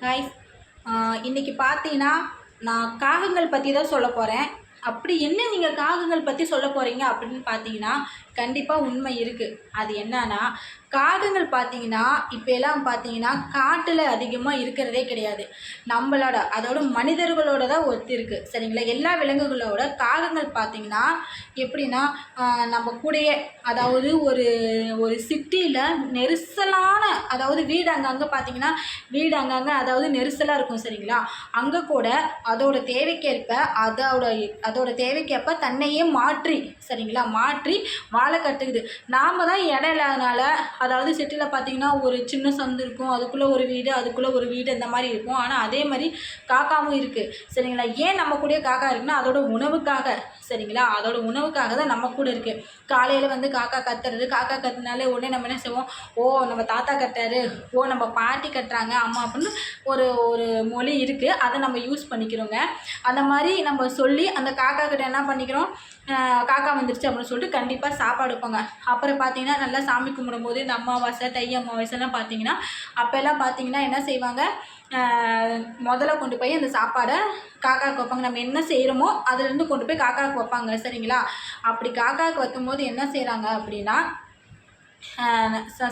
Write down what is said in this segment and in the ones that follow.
Guys, இன்றைக்கி பார்த்தீங்கன்னா நான் காகங்கள் பற்றி தான் சொல்ல போகிறேன். அப்படி என்ன நீங்கள் காகங்கள் பற்றி சொல்ல போகிறீங்க அப்படின்னு பார்த்தீங்கன்னா, கண்டிப்பாக உண்மை இருக்குது. அது என்னன்னா, காகங்கள் பார்த்தீங்கன்னா இப்போ எல்லாம் பார்த்தீங்கன்னா காட்டில் அதிகமாக இருக்கிறதே கிடையாது. நம்மளோட அதோட மனிதர்களோட தான் ஒத்து இருக்குது, சரிங்களா? எல்லா விலங்குகளோட காகங்கள் பார்த்தீங்கன்னா எப்படின்னா நம்ம கூடயே, அதாவது ஒரு ஒரு சிட்டியில் நெரிசலான, அதாவது வீடு அங்கங்கே பார்த்தீங்கன்னா வீடு அங்கங்கே அதாவது நெரிசலாக இருக்கும், சரிங்களா? அங்கே கூட அதோட தேவைக்கேற்ப அதோட தேவைக்கேற்ப தன்னையே மாற்றி, சரிங்களா, மாற்றி வாழை கற்றுக்குது. நாம் தான் இடம் இல்லாதனால, அதாவது சிட்டியில் பார்த்தீங்கன்னா ஒரு சின்ன சந்து இருக்கும், அதுக்குள்ளே ஒரு வீடு, அதுக்குள்ளே ஒரு வீடு, இந்த மாதிரி இருக்கும். ஆனால் அதே மாதிரி காக்காவும் இருக்குது, சரிங்களா? ஏன் நம்ம கூட காக்கா இருக்குன்னா அதோட உணவுக்காக, சரிங்களா? அதோட உணவுக்காக தான் நம்ம கூட இருக்குது. காலையில் வந்து காக்கா கத்துறது, காக்கா கத்துனாலே உடனே நம்ம என்ன செய்வோம், ஓ நம்ம தாத்தா கட்டுறாரு, ஓ நம்ம பாட்டி கட்டுறாங்க, அம்மா அப்படின்னு ஒரு ஒரு மொழி இருக்குது. அதை நம்ம யூஸ் பண்ணிக்கிறோங்க. அந்த மாதிரி நம்ம சொல்லி அந்த காக்கா கிட்ட என்ன பண்ணிக்கிறோம், காக்கா வந்துருச்சு அப்படின்னு சொல்லிட்டு கண்டிப்பாக சாப்பாடு வைப்பாங்க. அப்புறம் பார்த்தீங்கன்னா நல்லா சாமி கும்பிடும்போது இந்த அமாவாசை, தை அமாவாசைலாம் பார்த்தீங்கன்னா அப்போல்லாம் பார்த்தீங்கன்னா என்ன செய்வாங்க, முதல்ல கொண்டு போய் அந்த சாப்பாடை காக்காவுக்கு வைப்பாங்க. நம்ம என்ன செய்கிறோமோ அதுலேருந்து கொண்டு போய் காக்காவுக்கு வைப்பாங்க, சரிங்களா? அப்படி காக்காவுக்கு வைக்கும்போது என்ன செய்கிறாங்க அப்படின்னா,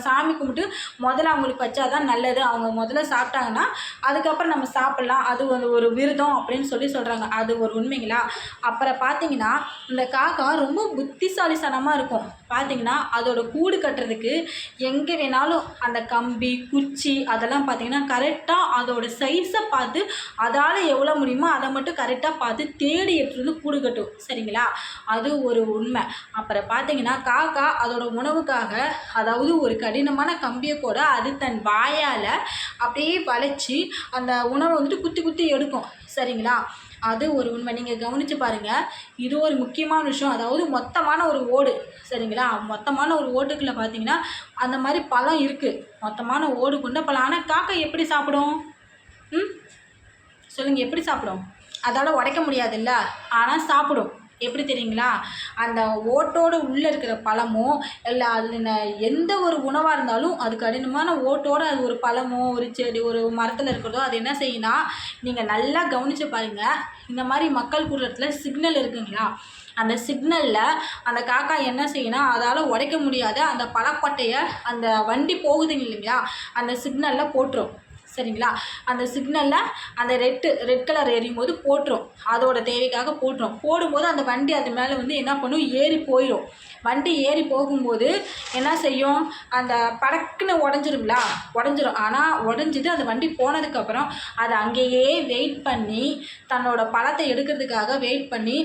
சாமி கும்பிட்டு முதல்ல அவங்களுக்கு வச்சா தான் நல்லது. அவங்க முதல்ல சாப்பிட்டாங்கன்னா அதுக்கப்புறம் நம்ம சாப்பிட்லாம், அது ஒரு விரதம் அப்படின்னு சொல்கிறாங்க. அது ஒரு உண்மைங்களா? அப்புறம் பார்த்தீங்கன்னா இந்த காக்கா ரொம்ப புத்திசாலித்தனமாக இருக்கும். பார்த்தீங்கன்னா அதோட கூடு கட்டுறதுக்கு எங்கே வேணாலும் அந்த கம்பி, குச்சி அதெல்லாம் பார்த்தீங்கன்னா கரெக்டாக அதோட சைஸை பார்த்து அதால் எவ்வளோ முடியுமோ அதை மட்டும் கரெக்டாக பார்த்து தேடி எடுத்துகிட்டு வந்து கூடு கட்டும், சரிங்களா? அது ஒரு உண்மை. அப்புறம் பார்த்தீங்கன்னா காக்கா அதோட உணவுக்காக, அதாவது ஒரு கடினமான கம்பியை கூட அது தன் வாயால் அப்படியே வளைச்சி அந்த உணவை வந்துட்டு குத்தி குத்தி எடுக்கும், சரிங்களா? அது ஒரு உண்மை. நீங்கள் கவனித்து பாருங்கள். இது ஒரு முக்கியமான விஷயம். அதாவது மொத்தமான ஒரு ஓடு, சரிங்களா? மொத்தமான ஒரு ஓட்டுக்குள்ளே பார்த்தீங்கன்னா அந்த மாதிரி பழம் இருக்குது. மொத்தமான ஓடு கொண்ட பழம். ஆனால் காக்கா எப்படி சாப்பிடும்? சொல்லுங்கள், எப்படி சாப்பிடும்? அதால் உடைக்க முடியாதுல்ல, ஆனால் சாப்பிடும். எப்படி தெரியுங்களா? அந்த ஓட்டோடு உள்ளே இருக்கிற பழமோ இல்லை அதில் எந்த ஒரு உணவாக இருந்தாலும் அது கடினமான ஓட்டோடு அது ஒரு பழமோ ஒரு செடி ஒரு மரத்தில் இருக்கிறதோ அது என்ன செய்யுன்னா, நீங்கள் நல்லா கவனித்து பாருங்கள். இந்த மாதிரி மக்கள் கூடுறதுல சிக்னல் இருக்குங்களா, அந்த சிக்னலில் அந்த காக்கா என்ன செய்யுன்னா அதால் உடைக்க முடியாத அந்த பழக்கொட்டையை அந்த வண்டி போகுதுங்க இல்லைங்களா, அந்த சிக்னலில் போட்டுரும், சரிங்களா? அந்த சிக்னலில் அந்த ரெட் கலர் எரியும் போது போட்டுரும். அதோட தேவைக்காக போட்டுரும். போடும்போது அந்த வண்டி அது மேலே வந்து என்ன பண்ணும், ஏறி போயிடும். வண்டி ஏறி போகும்போது என்ன செய்யும், அந்த படக்குன்னு உடஞ்சிரும். ஆனால் உடஞ்சிட்டு அந்த வண்டி போனதுக்கப்புறம் அது அங்கேயே வெயிட் பண்ணி தன்னோட பழத்தை எடுக்கிறதுக்காக வெயிட் பண்ணி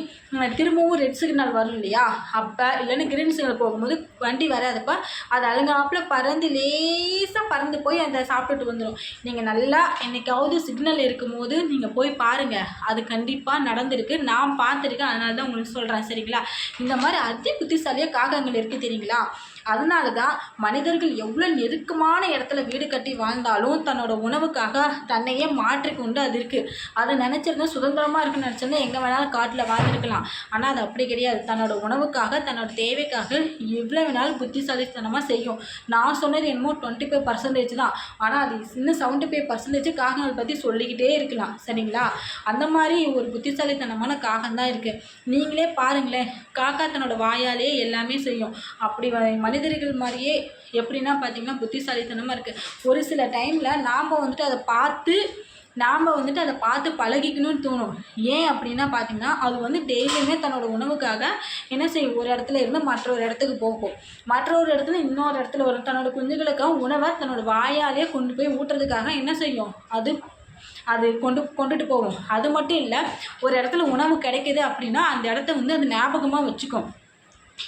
திரும்பவும் ரெட் சிக்னல் வரும் இல்லையா, அப்போ இல்லைன்னா கிரீன் சிக்னல் போகும்போது வண்டி வராதப்போ அது அழுங்காப்பில் பறந்து லேசாக பறந்து போய் அந்த சாப்பிட்டுட்டு வந்துடும். நீங்கள் நல்லா என்னைக்காவது சிக்னல் இருக்கும்போது நீங்கள் போய் பாருங்கள். அது கண்டிப்பாக நடந்திருக்கு, நான் பார்த்துருக்கேன். அதனால தான் உங்களுக்கு சொல்கிறேன், சரிங்களா? இந்த மாதிரி அதி புத்திசாலியாக காகங்கள் இருக்குது, தெரியுங்களா? அதனால தான் மனிதர்கள் எவ்வளோ நெருக்கமான இடத்துல வீடு கட்டி வாழ்ந்தாலும் தன்னோட உணவுக்காக தன்னையே மாற்றிக்கொண்டு அது இருக்குது. அதை நினச்சிருந்தா சுதந்திரமாக இருக்குன்னு நினச்சிருந்தா எங்கே வேணாலும் காட்டில் வாழ்ந்துருக்கலாம். ஆனால் அது அப்படி கிடையாது. தன்னோட உணவுக்காக, தன்னோட தேவைக்காக எவ்வளோ வேணாலும் புத்திசாலித்தனமாக செய்யும். நான் சொன்னது என்னமோ 25% தான், ஆனால் அது இன்னும் 75% காகங்கள் பற்றி சொல்லிக்கிட்டே இருக்கலாம், சரிங்களா? அந்த மாதிரி ஒரு புத்திசாலித்தனமான காகம் தான் இருக்குது. நீங்களே பாருங்களேன், காக்கா தன்னோட வாயாலே எல்லாமே செய்யும். அப்படி மனிதர்கள் மாதிரியே எப்படின்னா பார்த்தீங்கன்னா புத்திசாலித்தனமாக இருக்குது. ஒரு சில டைமில் நாம் வந்துட்டு அதை பார்த்து பழகிக்கணும்னு தோணும். ஏன் அப்படின்னா பார்த்தீங்கன்னா அது வந்து டெய்லியுமே தன்னோட உணவுக்காக என்ன செய்யும், ஒரு இடத்துல இருந்து மற்றொரு இடத்துக்கு போகும், மற்றொரு இடத்துல இன்னொரு இடத்துல வரும். தன்னோட குஞ்சுகளுக்காக உணவை தன்னோட வாயாலே கொண்டு போய் ஊட்டுறதுக்காக என்ன செய்யும், அது கொண்டுட்டு போகும். அது மட்டும் இல்லை, ஒரு இடத்துல உணவு கிடைக்குது அப்படின்னா அந்த இடத்த வந்து அது ஞாபகமாக வச்சுக்கும்.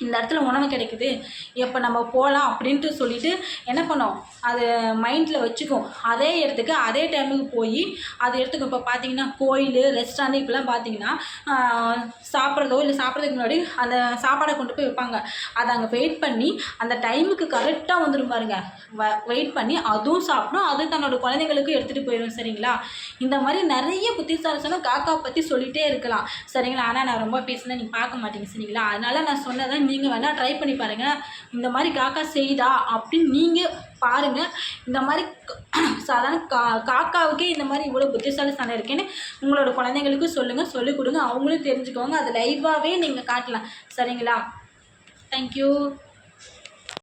இந்த இடத்துல உணவு கிடைக்குது, எப்போ நம்ம போகலாம் அப்படின்ட்டு சொல்லிட்டு என்ன பண்ணோம், அது மைண்டில் வச்சுக்கும். அதே இடத்துக்கு அதே டைமுக்கு போய் அது இடத்துக்கு இப்போ பார்த்தீங்கன்னா கோயில், ரெஸ்டாரண்ட் இப்போலாம் பார்த்தீங்கன்னா சாப்பிட்றதோ இல்லை சாப்பிட்றதுக்கு முன்னாடி அந்த சாப்பாடை கொண்டு போய் வைப்பாங்க. அதை அங்கே வெயிட் பண்ணி அந்த டைமுக்கு கரெக்டாக வந்துடும் பாருங்க. வெயிட் பண்ணி அதுவும் சாப்பிடும், அது தன்னோட குழந்தைங்களுக்கு எடுத்துகிட்டு போயிடும், சரிங்களா? இந்த மாதிரி நிறைய புத்திசாலித்தனம் காக்கா பற்றி சொல்லிகிட்டே இருக்கலாம், சரிங்களா? ஆனால் நான் ரொம்ப பேசினா நீங்கள் பார்க்க மாட்டீங்க, சரிங்களா? அதனால் நான் சொன்னதை நீங்கள் வேணால் ட்ரை பண்ணி பாருங்கள். இந்த மாதிரி காக்கா செய்தா அப்படின்னு நீங்கள் பாருங்கள். இந்த மாதிரி சாதாரண காக்காவுக்கே இந்த மாதிரி இவ்வளோ புத்திசாலித்தனம் இருக்குன்னு உங்களோட குழந்தைங்களுக்கும் சொல்லுங்கள், சொல்லிக் கொடுங்க. அவங்களும் தெரிஞ்சுக்கோங்க. அது லைவாகவே நீங்கள் காட்டலாம். சரிங்களா? தேங்க்யூ.